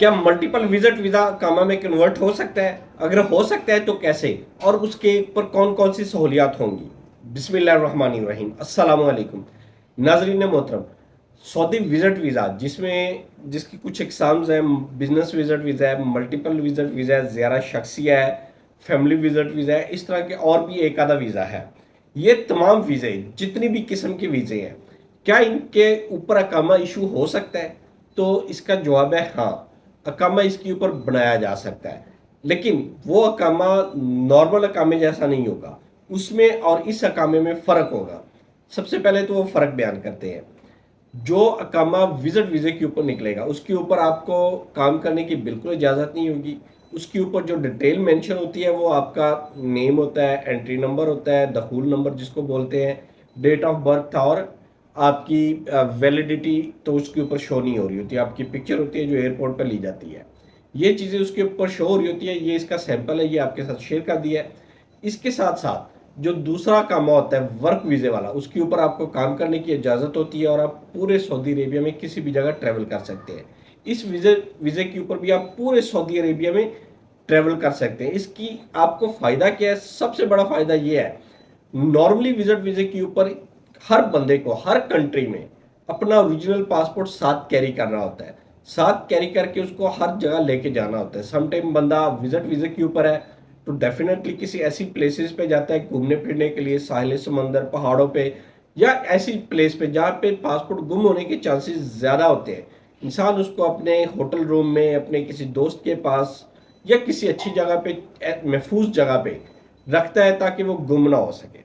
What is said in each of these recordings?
کیا multiple visit visa اقامہ میں convert ہو سکتا ہے؟ اگر ہو سکتا ہے تو کیسے، اور اس کے اوپر کون کون سی سہولیات ہوں گی؟ بسم اللہ الرحمن الرحیم۔ السلام علیکم ناظرین محترم۔ سعودی وزٹ ویزا جس کی کچھ اقسامز ہیں، بزنس وزٹ ویزا ہے، ملٹیپل وزٹ ویزا ہے، زیارہ شخصیہ ہے، فیملی وزٹ ویزا ہے، اس طرح کے اور بھی ایک آدھا ویزا ہے۔ یہ تمام ویزے جتنی بھی قسم کے ویزے ہیں، کیا ان کے اوپر اقامہ ایشو ہو سکتا ہے؟ تو اس کا جواب ہے ہاں، اقامہ اس کے اوپر بنایا جا سکتا ہے، لیکن وہ اقامہ نارمل اقامے جیسا نہیں ہوگا، اس میں اور اس اقامے میں فرق ہوگا۔ سب سے پہلے تو وہ فرق بیان کرتے ہیں۔ جو اقامہ وزٹ ویزے کے اوپر نکلے گا، اس کے اوپر آپ کو کام کرنے کی بالکل اجازت نہیں ہوگی۔ اس کے اوپر جو ڈیٹیل مینشن ہوتی ہے وہ آپ کا نیم ہوتا ہے، انٹری نمبر ہوتا ہے، دخول نمبر جس کو بولتے ہیں، ڈیٹ آف برتھ، اور آپ کی ویلیڈیٹی تو اس کے اوپر شو نہیں ہو رہی ہوتی، آپ کی پکچر ہوتی ہے جو ایئرپورٹ پہ لی جاتی ہے، یہ چیزیں اس کے اوپر شو ہو رہی ہوتی ہے۔ یہ اس کا سیمپل ہے، یہ آپ کے ساتھ شیئر کر دیا ہے۔ اس کے ساتھ ساتھ جو دوسرا کام ہوتا ہے ورک ویزے والا، اس کے اوپر آپ کو کام کرنے کی اجازت ہوتی ہے اور آپ پورے سعودی عربیہ میں کسی بھی جگہ ٹریول کر سکتے ہیں۔ اس ویزے کے اوپر بھی آپ پورے سعودی عربیہ میں ٹریول کر سکتے ہیں۔ اس کی آپ کو فائدہ کیا ہے؟ سب سے بڑا فائدہ یہ ہے، نارملی وزٹ ویزے کے اوپر ہر بندے کو ہر کنٹری میں اپنا اوریجنل پاسپورٹ ساتھ کیری کرنا ہوتا ہے، ساتھ کیری کر کے اس کو ہر جگہ لے کے جانا ہوتا ہے۔ سم ٹائم بندہ وزٹ ویزے کے اوپر ہے تو ڈیفینیٹلی کسی ایسی پلیسز پہ جاتا ہے گھومنے پھرنے کے لیے، ساحل سمندر، پہاڑوں پہ، یا ایسی پلیس پہ جہاں پہ پاسپورٹ گم ہونے کے چانسز زیادہ ہوتے ہیں۔ انسان اس کو اپنے ہوٹل روم میں، اپنے کسی دوست کے پاس یا کسی اچھی جگہ پہ، محفوظ جگہ پہ رکھتا ہے تاکہ وہ گم نہ ہو سکے۔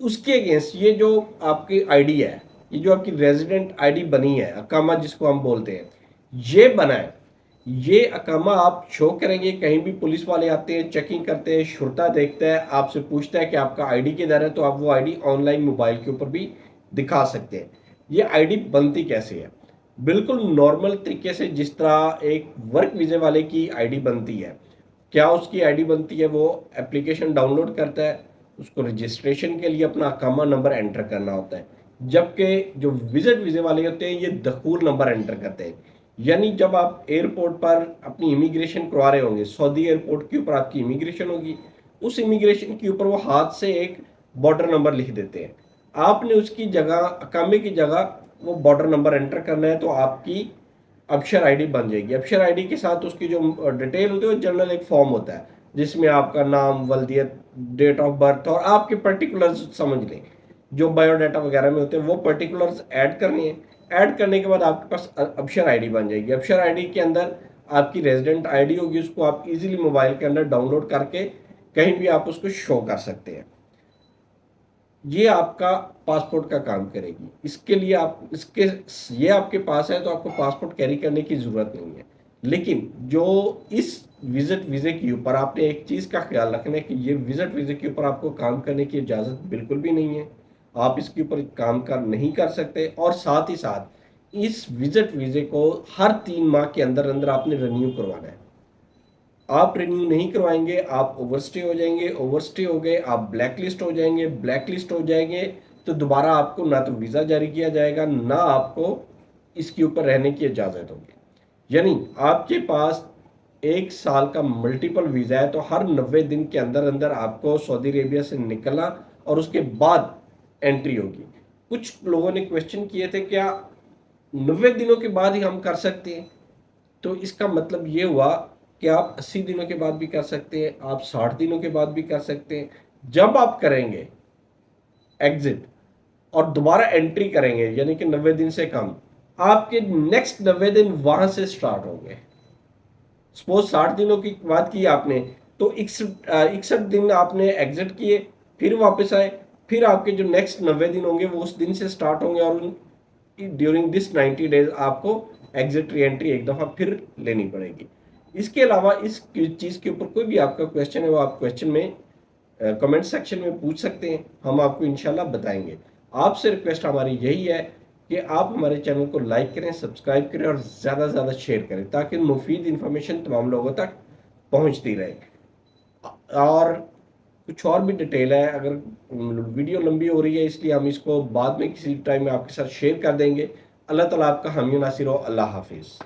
اس کے اگینسٹ یہ جو آپ کی آئی ڈی ہے، یہ جو آپ کی ریزیڈنٹ آئی ڈی بنی ہے، اقامہ جس کو ہم بولتے ہیں، یہ بنا ہے، یہ اقامہ آپ شو کریں گے، کہیں بھی پولیس والے آتے ہیں، چیکنگ کرتے ہیں، شرطہ دیکھتا ہے، آپ سے پوچھتا ہے کہ آپ کا آئی ڈی کدھر ہے، تو آپ وہ I D on line mobile کے اوپر بھی دکھا سکتے ہیں۔ یہ آئی ڈی بنتی کیسے ہے؟ بالکل نارمل طریقے سے جس طرح ایک ورک ویزے والے کی آئی ڈی بنتی ہے۔ کیا اس کی آئی ڈی بنتی ہے؟ وہ اپلیکیشن ڈاؤن لوڈ کرتا ہے، اس کو رجسٹریشن کے لیے اپنا اقامہ نمبر انٹر کرنا ہوتا ہے، جبکہ جو وزٹ ویزے والے ہوتے ہیں یہ دخول نمبر انٹر کرتے ہیں۔ یعنی جب آپ ایئرپورٹ پر اپنی امیگریشن کروا رہے ہوں گے، سعودی ایئرپورٹ کے اوپر آپ کی امیگریشن ہوگی، اس امیگریشن کے اوپر وہ ہاتھ سے ایک بارڈر نمبر لکھ دیتے ہیں، آپ نے اس کی جگہ، اقامے کی جگہ وہ بارڈر نمبر انٹر کرنا ہے، تو آپ کی ابشر آئی ڈی بن جائے گی۔ ابشر آئی ڈی کے ساتھ اس کی جو ڈیٹیل ہوتی ہے، وہ جنرل ایک فارم ہوتا ہے جس میں آپ کا نام، ولدیت، ڈیٹ آف برتھ اور آپ کے پرٹیکولرز سمجھ لیں، جو بایو ڈیٹا وغیرہ میں ہوتے ہیں وہ پرٹیکولرز ایڈ کرنی ہے۔ ایڈ کرنے کے بعد آپ کے پاس ابشر آئی ڈی بن جائے گی۔ ابشر آئی ڈی کے اندر آپ کی ریزیڈنٹ آئی ڈی ہوگی، اس کو آپ ایزیلی موبائل کے اندر ڈاؤن لوڈ کر کے کہیں بھی آپ اس کو شو کر سکتے ہیں۔ یہ آپ کا پاسپورٹ کا کام کرے گی۔ اس کے لیے یہ آپ کے پاس ہے تو آپ کو پاسپورٹ کیری کرنے کی ضرورت نہیں ہے۔ لیکن جو اس وزٹ ویزے کے اوپر آپ نے ایک چیز کا خیال رکھنا ہے کہ یہ وزٹ ویزے کے اوپر آپ کو کام کرنے کی اجازت بالکل بھی نہیں ہے، آپ اس کے اوپر کام نہیں کر سکتے، اور ساتھ ہی ساتھ اس وزٹ ویزے کو ہر 3 ماہ کے اندر اندر آپ نے رینیو کروانا ہے۔ آپ رینیو نہیں کروائیں گے، آپ اوور سٹے ہو جائیں گے، اوور سٹے ہو گئے آپ بلیک لسٹ ہو جائیں گے، بلیک لسٹ ہو جائیں گے تو دوبارہ آپ کو نہ تو ویزا جاری کیا جائے گا، نہ آپ کو اس کے اوپر رہنے کی اجازت ہوگی۔ یعنی آپ کے پاس 1 سال کا ملٹیپل ویزا ہے تو ہر 90 دن کے اندر اندر آپ کو سعودی عربیہ سے نکلنا اور اس کے بعد انٹری ہوگی۔ کچھ لوگوں نے کویسچن کیے تھے کیا 90 دنوں کے بعد ہی ہم کر سکتے ہیں؟ تو اس کا مطلب یہ ہوا کہ آپ 80 دنوں کے بعد بھی کر سکتے ہیں، آپ 60 دنوں کے بعد بھی کر سکتے ہیں۔ جب آپ کریں گے ایگزٹ اور دوبارہ انٹری کریں گے، یعنی کہ 90 دن سے کم، آپ کے نیکسٹ 90 دن وہاں سے سٹارٹ ہوں گے۔ سپوز 60 دنوں کی بات کی آپ نے، تو 61 دن آپ نے ایگزٹ کیے، پھر واپس آئے، پھر آپ کے جو نیکسٹ 90 دن ہوں گے وہ اس دن سے سٹارٹ ہوں گے، اور ڈیورنگ دس 90 ڈیز آپ کو ایگزٹ ری انٹری ایک دفعہ پھر لینی پڑے گی۔ اس کے علاوہ اس چیز کے اوپر کوئی بھی آپ کا کویسچن ہے وہ آپ کویسچن میں کمنٹ سیکشن میں پوچھ سکتے ہیں، ہم آپ کو انشاءاللہ بتائیں گے۔ آپ سے ریکویسٹ ہماری یہی ہے کہ آپ ہمارے چینل کو لائک کریں، سبسکرائب کریں اور زیادہ سے زیادہ شیئر کریں تاکہ مفید انفارمیشن تمام لوگوں تک پہنچتی رہے۔ اور کچھ اور بھی ڈیٹیل ہے، اگر ویڈیو لمبی ہو رہی ہے اس لیے ہم اس کو بعد میں کسی ٹائم میں آپ کے ساتھ شیئر کر دیں گے۔ اللہ تعالیٰ آپ کا حامی و ناصر ہو۔ اللہ حافظ۔